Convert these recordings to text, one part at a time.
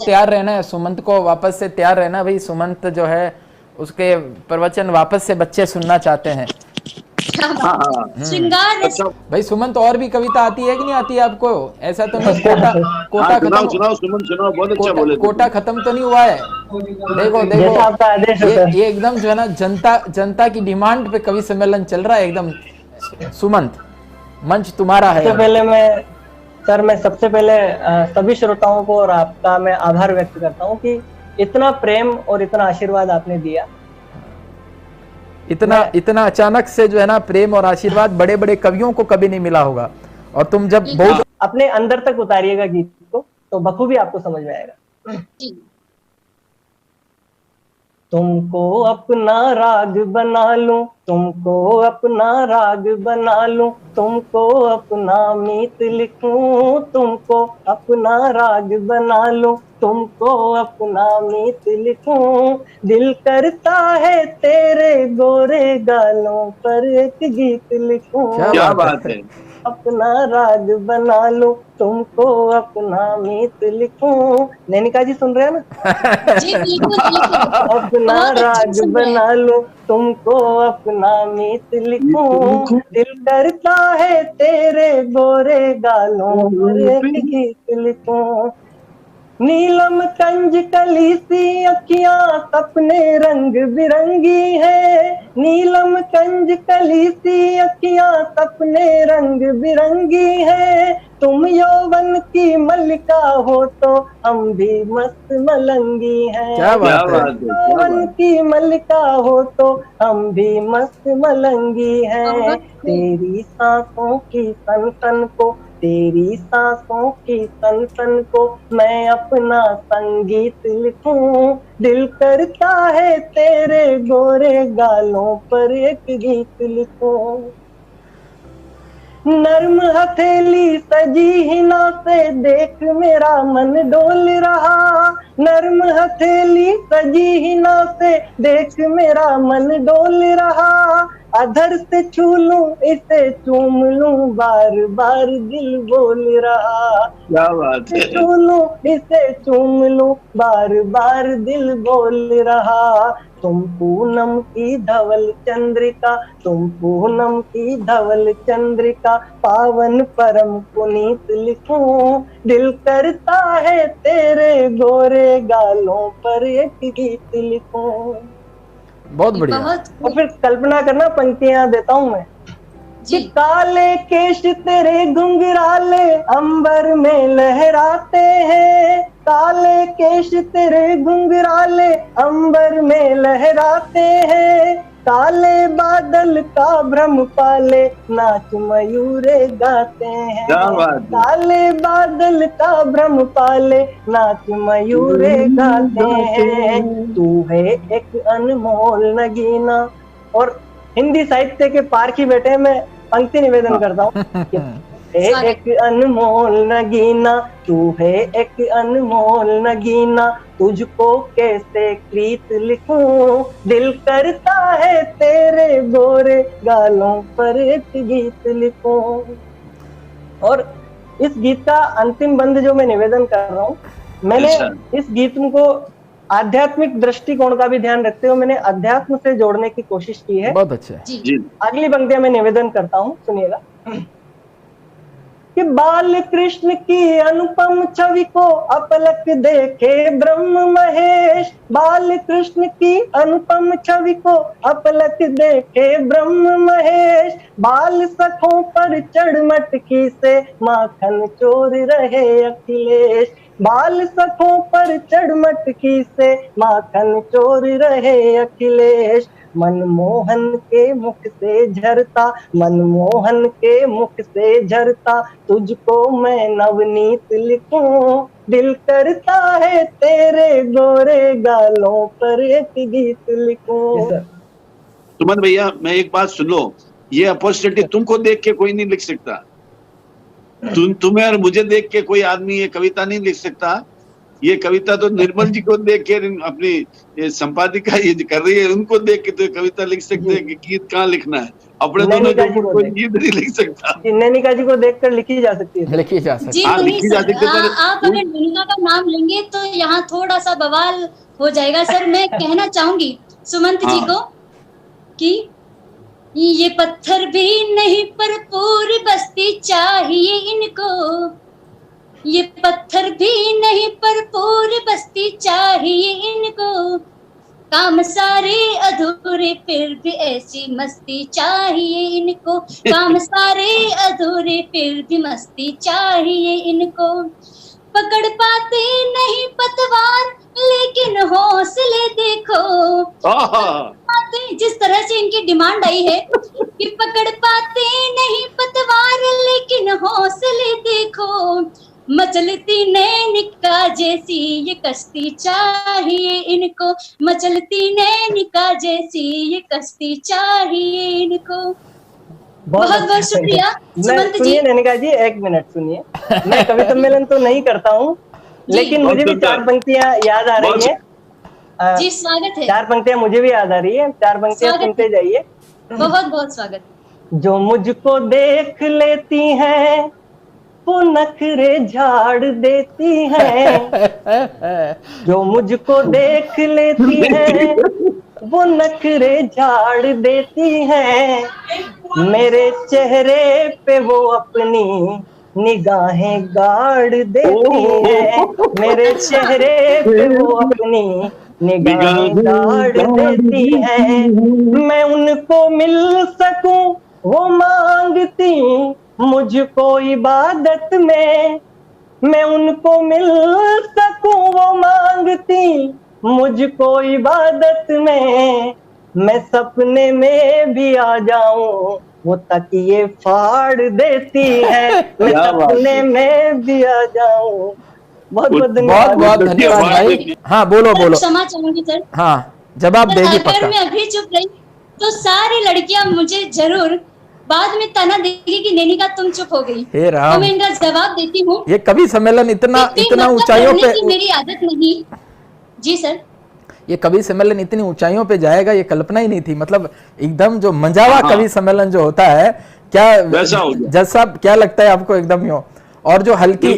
तैयार रहना है, सुमंत को वापस से तैयार रहना भाई। सुमंत जो है उसके प्रवचन वापस से बच्चे सुनना चाहते हैं। श्रृंगार रस। भाई सुमंत, और भी कविता आती है कि नहीं आती है आपको? ऐसा तो नहीं कोटा कोटा खत्म, सुनाओ सुमन, सुनाओ, बहुत अच्छा बोले। कोटा खत्म तो नहीं हुआ है? देखो देखो, जैसा आपका आदेश होता है। ये एकदम जो है ना जनता की डिमांड पे कवि सम्मेलन चल रहा है एकदम। सुमंत, मंच तुम्हारा है। सबसे पहले मैं सबसे पहले सभी श्रोताओं को और आपका मैं आभार व्यक्त करता हूँ कि इतना प्रेम और इतना आशीर्वाद आपने दिया। इतना अचानक से जो है ना प्रेम और आशीर्वाद बड़े बड़े कवियों को कभी नहीं मिला होगा। और तुम जब बहुत अपने अंदर तक उतारिएगा गीत को तो बखूबी आपको समझ में आएगा। तुमको अपना राग बना लूं, तुमको अपना राग बना लूं, तुमको अपना मीत लिखूं, तुमको अपना राग बना लूं, तुमको अपना मीत लिखूं। दिल करता है तेरे गोरे गालों पर एक गीत लिखूं। क्या बात है। अपना राग बना लूं, तुमको अपना मीत लिखूं। नैनिका जी सुन रहे हैं ना? जी बिल्कुल। अपना राग बना लूं, तुमको अपना मीत लिखूं। दिल करता है तेरे गोरे गालों पर एक गीत लिखूं। नीलम कंज कली सी अखियां सपने रंग बिरंगी है, नीलम कंज कली सी अखियां सपने रंग बिरंगी है। तुम यौवन की मल्लिका हो तो हम भी मस्त मलंगी हैं। क्या बात है। यौवन की मल्लिका हो तो हम भी मस्त मलंगी हैं। तेरी सांसों की सन को, तेरी सांसों की सन को मैं अपना संगीत लिखूं। दिल करता है तेरे गोरे गालों पर एक गीत लिखूं। नर्म हथेली सजी हिना से देख मेरा मन डोल रहा, नर्म हथेली सजी हिना से देख मेरा मन डोल रहा। अधर से छू लूं इसे चूम लूं, बार बार दिल बोल रहा। क्या बात है। छू लूं इसे चूम लूं, बार बार दिल बोल रहा। तुम पूनम की धवल चंद्रिका, तुम पूनम की धवल चंद्रिका, पावन परम पुनीत लिखूं। दिल करता है तेरे गोरे गालों पर एक गीत लिखूं। बहुत बढ़िया। और फिर कल्पना करना, पंक्तियां देता हूं मैं कि काले केश तेरे घुंघराले अंबर में लहराते हैं, काले केश तेरे घुंघराले अंबर में लहराते हैं। काले बादल का भ्रम पाले नाच मयूरे गाते हैं। काले बादल का भ्रम पाले नाच मयूरे गाते हैं। तू है एक अनमोल नगीना। और हिंदी साहित्य के पारखी बेटे में पंक्ति निवेदन करता हूँ। एक अनमोल नगीना, तू है एक अनमोल नगीना, तुझको कैसे प्रीत लिखूं। दिल करता है तेरे गोरे गालों पर एक गीत लिखूं। और इस गीत का अंतिम बंद जो मैं निवेदन कर रहा हूँ, मैंने इस गीत को आध्यात्मिक दृष्टिकोण का भी ध्यान रखते हुए मैंने अध्यात्म से जोड़ने की कोशिश की है। बहुत अच्छा। अगली पंक्तियां मैं निवेदन करता हूँ, सुनिएगा कि बाल कृष्ण की अनुपम छवि को अपलक देखे ब्रह्म महेश, बाल कृष्ण की अनुपम छवि को अपलक देखे ब्रह्म महेश। बाल सखों पर चढ़ मटकी से माखन चोर रहे अखिलेश, बाल सखों पर चढ़ मटकी से माखन चोर रहे अखिलेश। मनमोहन के मुख से झरता, मनमोहन के मुख से झरता, तुझको मैं नवनीत लिखूं। दिल करता है तेरे गोरे गालों पर एक गीत लिखूं। सुमन भैया, मैं एक बात सुन लो, ये अपॉर्चुनिटी तुमको देख के कोई नहीं लिख सकता। तुम्हें और मुझे देख के कोई आदमी ये कविता नहीं लिख सकता। ये कविता तो निर्मल जी को देख के अपनी ये संपादिका ये जो कर रही है उनको देख के तो कविता लिख सकते हैं कि गीत कहाँ लिखना है, अपने दोनों नैनिका जी जो को कोई देख। गीत नहीं लिख सकता। नैनिका जी को देखकर लिखी जा सकती है। लिखी जा सकती जी हाँ, नहीं लिखी जा सर, सकती है, पर आप अगर नैनिका का नाम लेंगे तो यहाँ थोड़ा सा बवाल हो जाएगा सर। मैं कहना चाहूंगी सुमंत जी हाँ। को कि ये पत्थर भी नहीं पर पूरी बस्ती चाहिए इनको, ये पत्थर भी नहीं पर पूरी बस्ती चाहिए इनको, काम सारे अधूरे फिर भी ऐसी मस्ती चाहिए इनको, काम सारे अधूरे फिर भी मस्ती चाहिए इनको, पकड़ पाते नहीं पतवार लेकिन हौसले देखो, पाते जिस तरह से इनकी डिमांड आई है कि पकड़ पाते नहीं पतवार लेकिन हौसले देखो, मचलती नैनिका जैसी ये कश्ती चाहिए इनको, मचलती नैनिका जैसी ये कश्ती चाहिए इनको। बहुत बहुत शुक्रिया सुमंत जी। सुनिए नैनिका जी, एक मिनट सुनिए। मैं कवि सम्मेलन तो नहीं करता हूँ, लेकिन मुझे भी चार पंक्तियां याद आ रही है। जी स्वागत है। चार पंक्तियां मुझे भी याद आ रही है, चार पंक्तियां सुनते जाइए। बहुत बहुत स्वागत। जो मुझको देख लेती हैं वो नखरे झाड़ देती हैं, जो मुझको देख लेती हैं वो नखरे झाड़ देती हैं, मेरे चेहरे पे वो अपनी निगाहें गाड़ देती हैं, मेरे चेहरे पे वो अपनी निगाहें गाड़ देती हैं, मैं उनको मिल सकूं वो मांगती मुझको इबादत में, मैं उनको मिल सकूं वो मांगती मुझको इबादत में, मैं सपने में भी आ जाऊं वो तकिए फाड़ देती है, मैं सपने में भी आ जाऊं। बहुत बहुत बहुत बहुत धन्यवाद भाई। हाँ बोलो बोलो। क्षमा चाहूंगी सर। हाँ जवाब देगी अगर पक्का। मैं अभी चुप रही तो सारी लड़कियां मुझे जरूर बाद में ताना देगी कि नैनिका तुम चुप हो गई। हे राम। तो मैं इनका जवाब देती हूँ। ये कवि सम्मेलन इतना ऊंचाइयों पे, मेरी आदत नहीं। जी सर। ये कवि सम्मेलन इतनी ऊंचाइयों पे जाएगा ये कल्पना ही नहीं थी। मतलब एकदम जो मंजावा कवि सम्मेलन जो होता है, क्या जज साहब क्या लगता है आपको? एकदम यो। और जो हल्की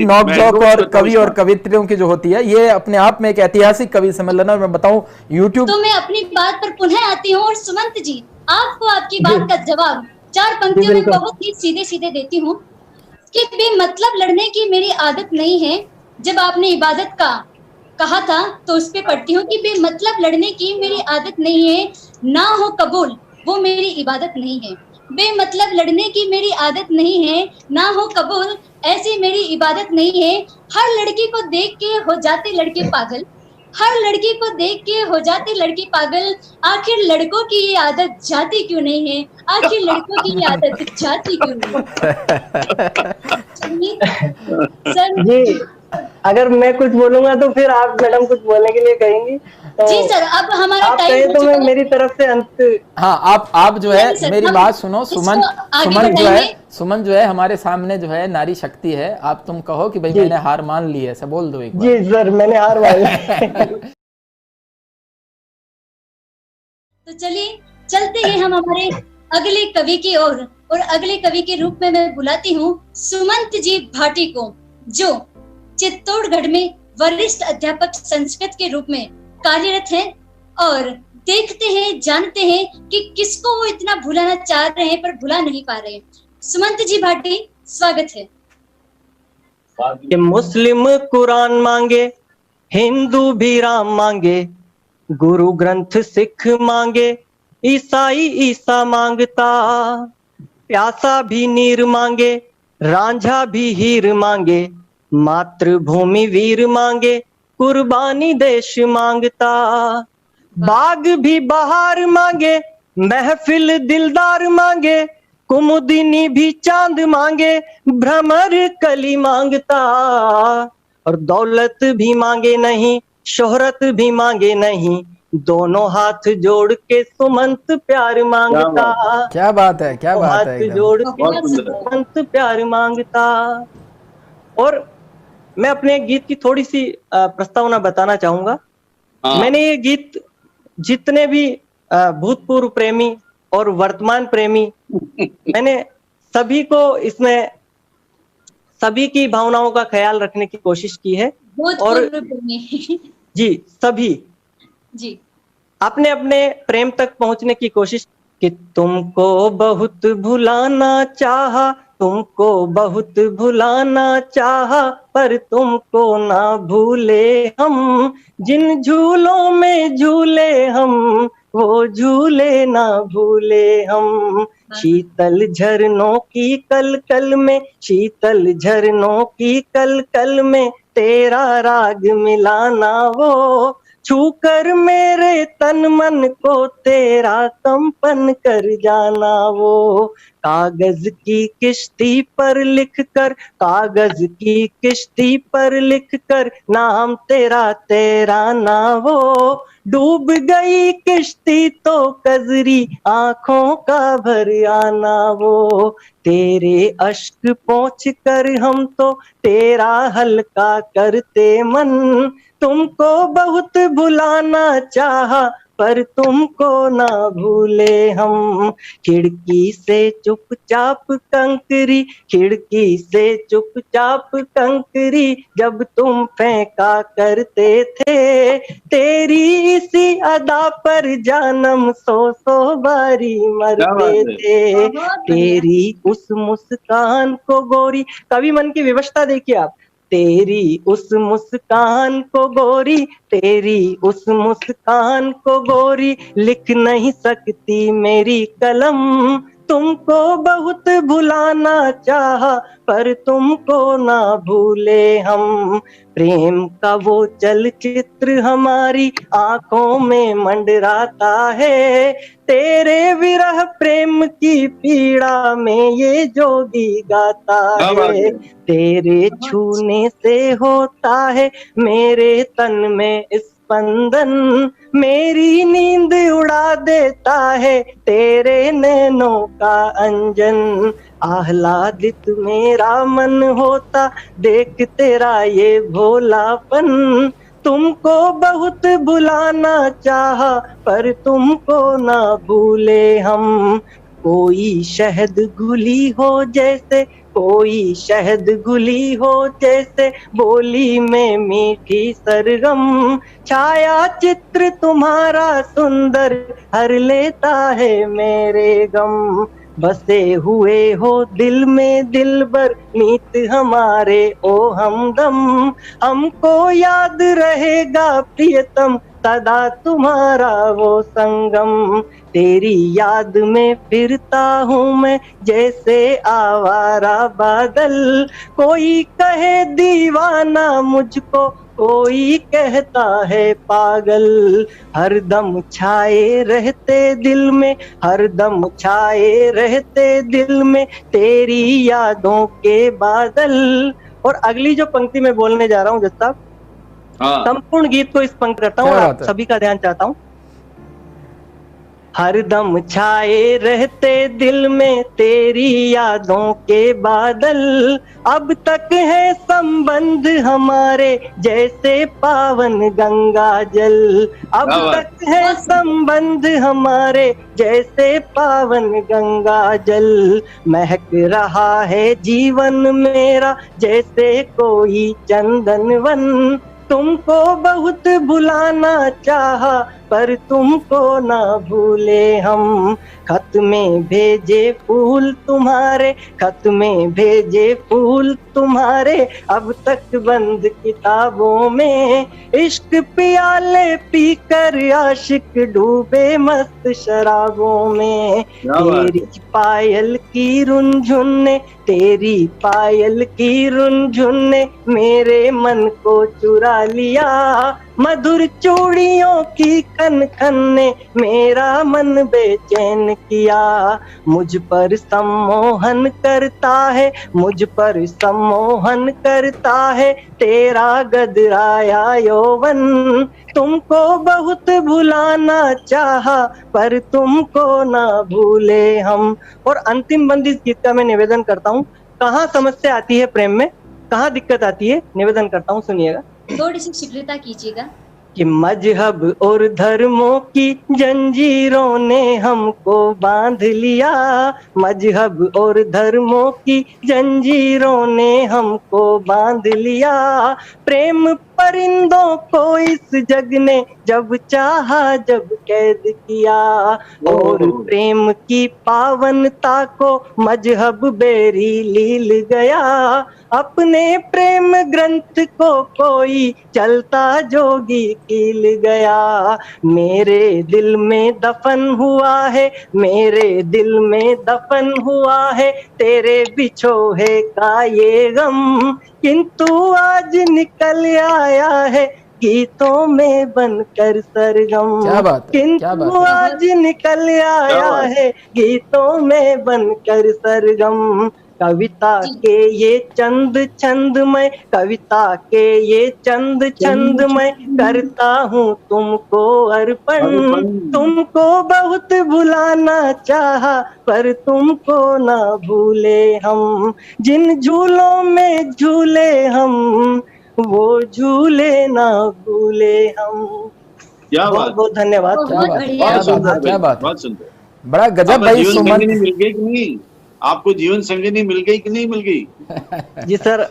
नोक झोंक और कवि और कवित्रियों की जो होती है, ये अपने आप में एक ऐतिहासिक कवि सम्मेलन है। मैं बताऊं यूट्यूब तो मैं अपनी बात पर पुनः आती हूँ और सुमंत जी आपको आपकी बात का जवाब चार पंक्तियों में बहुत ही सीधे सीधे देती हूँ कि बेमतलब लड़ने की मेरी आदत नहीं है। जब आपने इबादत का कहा था तो उस पे पढ़ती हूँ कि बेमतलब लड़ने की मेरी आदत नहीं है, ना हो कबूल वो मेरी इबादत नहीं है। बेमतलब लड़ने की मेरी आदत नहीं है, ना हो कबूल ऐसी मेरी इबादत नहीं है। हर लड़की को देख के हो जाते लड़के पागल, हर लड़की को देख के हो जाते लड़के पागल, आखिर लड़कों की ये आदत जाती क्यों नहीं है, आखिर लड़कों की ये आदत जाती क्यों नहीं। सर जी अगर मैं कुछ बोलूंगा तो फिर आप मैडम कुछ बोलने के लिए कहेंगी तो जी सर अब हमारा आप टाइम कहें हो तो चुका मैं है। मेरी तरफ से अंत। हाँ आप जो है सर, मेरी हम बात सुनो। सुमन आगे सुमन जो है बढ़ाएंगे। सुमन जो है हमारे सामने जो है नारी शक्ति है। आप तुम कहो कि भाई मैंने हार मान ली है, ऐसा बोल दो एक बार। जी सर मैंने हार मान ली। तो चलिए चलते हैं हम हमारे अगले कवि की ओर और अगले कवि के रूप में मैं बुलाती हूँ सुमंत जी भाटी को, जो चित्तौड़गढ़ में वरिष्ठ अध्यापक संस्कृत के रूप में कार्यरत हैं और देखते हैं जानते हैं कि किसको वो इतना भुलाना चाह रहे हैं पर भुला नहीं पा रहे हैं। सुमंत जी भाटी स्वागत है। कि मुस्लिम कुरान मांगे, हिंदू भी राम मांगे, गुरु ग्रंथ सिख मांगे, ईसाई ईसा मांगता, प्यासा भी नीर मांगे, रांझा भी हीर मांगे, मातृभूमि वीर मांगे, कुर्बानी देश मांगता, बाग भी बहार मांगे, महफिल दिलदार मांगे, कुमुदिनी भी चांद मांगे, भ्रमर कली मांगता, और दौलत भी मांगे नहीं, शोहरत भी मांगे नहीं, दोनों हाथ जोड़ के सुमंत प्यार मांगता। क्या बात है, क्या बात है। हाथ जोड़ के सुमंत प्यार मांगता। और मैं अपने गीत की थोड़ी सी प्रस्तावना बताना चाहूंगा। मैंने ये गीत जितने भी भूतपूर्व प्रेमी और वर्तमान प्रेमी, मैंने सभी को इसमें सभी की भावनाओं का ख्याल रखने की कोशिश की है। और जी सभी जी अपने अपने प्रेम तक पहुंचने की कोशिश कि तुमको बहुत भुलाना चाहा, तुमको बहुत भुलाना चाहा, पर तुमको ना भूले हम, जिन झूलों में झूले हम वो झूले ना भूले हम। शीतल झरनों की कलकल में, शीतल झरनों की कलकल में तेरा राग मिलाना, वो छूकर मेरे तन मन को तेरा कंपन कर जाना, वो कागज की किश्ती पर लिखकर, कागज की किश्ती पर लिखकर नाम तेरा तेरा ना, वो डूब गई किश्ती तो कजरी आंखों का भर आना, वो तेरे अश्क पोंछ कर हम तो तेरा हल्का करते मन, तुमको बहुत भुलाना चाहा पर तुमको ना भूले हम। खिड़की से चुपचाप कंकरी, खिड़की से चुपचाप कंकरी जब तुम फेंका करते थे, तेरी इसी अदा पर जानम सौ सौ बारी मरते थे। तेरी उस मुस्कान को गोरी, कवि मन की व्यवस्था देखिए आप, तेरी उस मुस्कान को गोरी, तेरी उस मुस्कान को गोरी लिख नहीं सकती मेरी कलम, तुमको बहुत भुलाना चाहा पर तुमको ना भूले हम। प्रेम का वो चलचित्र हमारी आंखों में मंडराता है, तेरे विरह प्रेम की पीड़ा में ये जोगी गाता है, तेरे छूने से होता है मेरे तन में स्पंदन, मेरी नींद उड़ा देता है तेरे नैनों का अंजन, आह्लादित मेरा मन होता देख तेरा ये भोलापन, तुमको बहुत भुलाना चाहा पर तुमको ना भूले हम। कोई शहद घुली हो जैसे, कोई शहद घुली हो जैसे बोली में मीठी सरगम, छाया चित्र तुम्हारा सुंदर हर लेता है मेरे गम, बसे हुए हो दिल में दिलबर नीत हमारे ओ हमदम, हमको याद रहेगा प्रियतम सदा तुम्हारा वो संगम, तेरी याद में फिरता हूँ मैं जैसे आवारा बादल, कोई कहे दीवाना मुझको कोई कहता है पागल, हरदम छाए रहते दिल में, हरदम छाए रहते दिल में तेरी यादों के बादल। और अगली जो पंक्ति मैं बोलने जा रहा हूँ जज साहब, संपूर्ण गीत को इस पंक्ति करता हूँ और आप सभी का ध्यान चाहता हूँ। हरदम छाए रहते दिल में तेरी यादों के बादल, अब तक है संबंध हमारे जैसे पावन गंगा जल, अब तक है संबंध हमारे जैसे पावन गंगा जल, महक रहा है जीवन मेरा जैसे कोई चंदन वन, तुमको बहुत भुलाना चाहा पर तुमको ना भूले हम। खत में भेजे फूल तुम्हारे, खत में भेजे फूल तुम्हारे अब तक बंद किताबों में, इश्क पियाले पीकर आशिक डूबे मस्त शराबों में, तेरी पायल की रुनझुन ने, तेरी पायल की रुनझुन ने मेरे मन को चुरा लिया, मधुर चूड़ियों की खन खन ने मेरा मन बेचैन किया, मुझ पर सम्मोहन करता है, मुझ पर सम्मोहन करता है तेरा गदराया यौवन, तुमको बहुत भुलाना चाहा पर तुमको ना भूले हम। और अंतिम बंदी इस गीत का मैं निवेदन करता हूँ, कहाँ समस्या आती है प्रेम में, कहाँ दिक्कत आती है, निवेदन करता हूँ, सुनिएगा। थोड़ी सी शीघ्रता कीजिएगा। कि मजहब और धर्मों की जंजीरों ने हमको बांध लिया, मजहब और धर्मों की जंजीरों ने हमको बांध लिया, प्रेम परिंदों को इस जग ने जब चाहा जब कैद किया, और प्रेम की पावनता को मजहब बेरी लील गया, अपने प्रेम ग्रंथ को कोई चलता जोगी कील गया, मेरे दिल में दफन हुआ है, मेरे दिल में दफन हुआ है तेरे बिछोहे का ये गम, किंतु आज निकल आया है गीतों में बनकर सरगम। क्या बात है, किंतु आज निकल आया है गीतों में बनकर सरगम। कविता के ये चंद छंद मैं, कविता के ये चंद छंद मैं करता हूँ तुमको अर्पण, तुमको बहुत भुलाना चाहा पर तुमको ना भूले हम, जिन झूलों में झूले हम वो झूले ना भूले हम। क्या बात, बहुत धन्यवाद। क्या बात, बहुत सुंदर, बड़ा गजब भाई। सुमन मिल गई कि नहीं आपको, जीवन संगिनी मिल गई कि नहीं मिल गई? जी सर,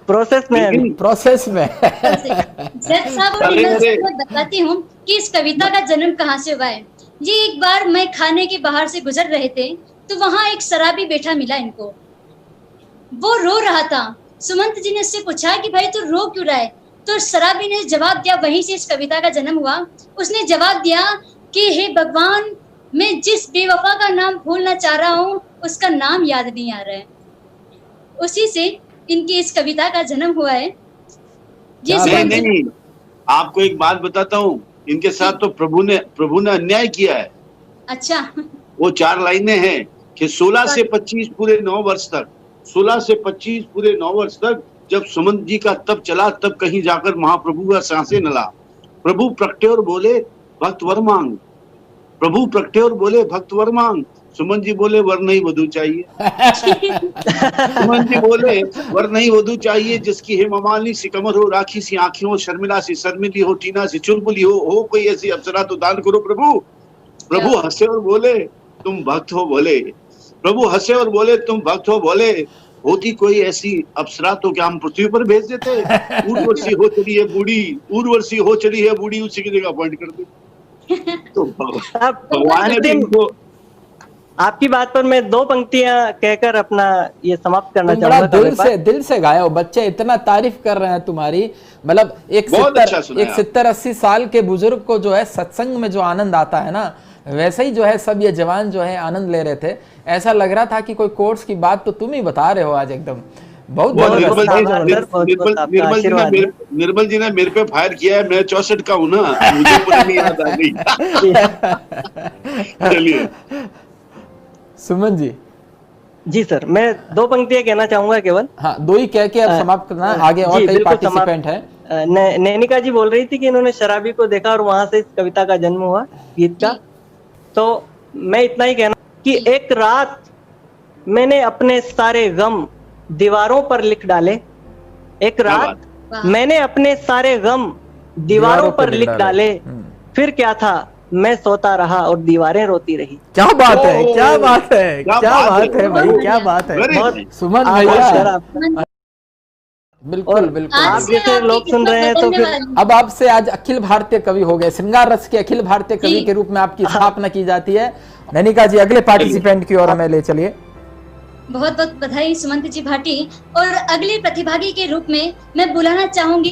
प्रोसेस में, प्रोसेस में। जज साहब और मैं बताती हूँ कि इस कविता का जन्म कहाँ से हुआ है। जी एक बार मैं खाने के बाहर से गुजर रहे थे तो वहाँ एक शराबी बैठा मिला इनको, वो रो रहा था। सुमंत जी ने उससे पूछा कि भाई तू रो क्यों रहा है, तो शराबी ने जवाब दिया, वहीं से इस कविता का जन्म हुआ। उसने जवाब दिया कि हे भगवान, मैं जिस बेवफा का नाम भूलना चाह रहा हूँ उसका नाम याद नहीं आ रहा है। उसी से इनकी इस कविता का जन्म हुआ है। नहीं, आपको एक बात बताता हूँ, इनके साथ तो प्रभु ने अन्याय किया है। अच्छा, वो 4 लाइनें हैं कि 16 से 25 पूरे 9 वर्ष तक, 16 से 25 पूरे 9 वर्ष तक जब सुमंत जी का तप चला, तब कहीं जाकर महाप्रभु का सांसें न ला। प्रभु प्रगटे और बोले भक्त वर मांग, प्रभु प्रगटे और बोले भक्त वर मांग। सुमन जी बोले वर नहीं वधू चाहिए। सुमन जी बोले वर नहीं वधू चाहिए, जिसकी हेमामालिनी सी कमर हो, राखी सी आंखें हो, शर्मिला सी शर्मिली हो, टीना सी चुलबुली हो कोई ऐसी अप्सरा तो दान करो प्रभु। प्रभु हंसे और बोले तुम भक्त हो, बोले प्रभु हंसे और बोले तुम भक्त हो, बोले होती कोई ऐसी अप्सरा तो क्या हम पृथ्वी पर भेज देते। उर्वशी हो चली है बूढ़ी, उर्वशी हो चली है बूढ़ी, उसी की जगह अपॉइंट कर दे। तो भगवान ने इनको, आपकी बात पर मैं 2 पंक्तियां कहकर अपना ये समाप्त करना चाहूंगा। दिल से गाया हो, बच्चे इतना तारीफ कर रहे हैं तुम्हारी। मतलब एक 70-80 साल के बुजुर्ग को जो है सत्संग में जो आनंद आता है ना, वैसे ही जो है सब ये जवान जो है आनंद ले रहे थे। ऐसा लग रहा था कि कोई कोर्स की बात तो तुम ही बता रहे हो आज एकदम। बहुत निर्मल जी ने मेरे पे फायर किया है, मैं 64 का हूँ ना, मुझे पुरानी याद आ गई। चलिए सुमन जी। जी सर, मैं 2 पंक्तियां कहना चाहूंगा केवल। हाँ, 2 ही कह के अब समाप्त करना, आगे और कई पार्टिसिपेंट है। नैनिका जी बोल रही थी कि इन्होंने शराबी को देखा और वहां से इस कविता का जन्म हुआ, गीत का। तो मैं इतना ही कहना कि एक रात मैंने अपने सारे गम दीवारों पर लिख डाले, एक रात मैंने अपने सारे गम दीवारों पर लिख डाले, फिर क्या था मैं सोता रहा और दीवारें रोती रही। क्या बात है, क्या बात है, क्या बात है भाई, क्या बात है सुमन भैया। बिल्कुल बिल्कुल, आप जैसे लोग सुन रहे हैं तो फिर अब आपसे आज अखिल भारतीय कवि हो गए, श्रृंगार रस के अखिल भारतीय कवि के रूप में आपकी स्थापना की जाती है। नैनिका जी, अगले पार्टिसिपेंट की ओर हमें ले चलिए। बहुत बहुत बधाई सुमंत जी भाटी। और अगले प्रतिभागी के रूप में मैं बुलाना चाहूंगी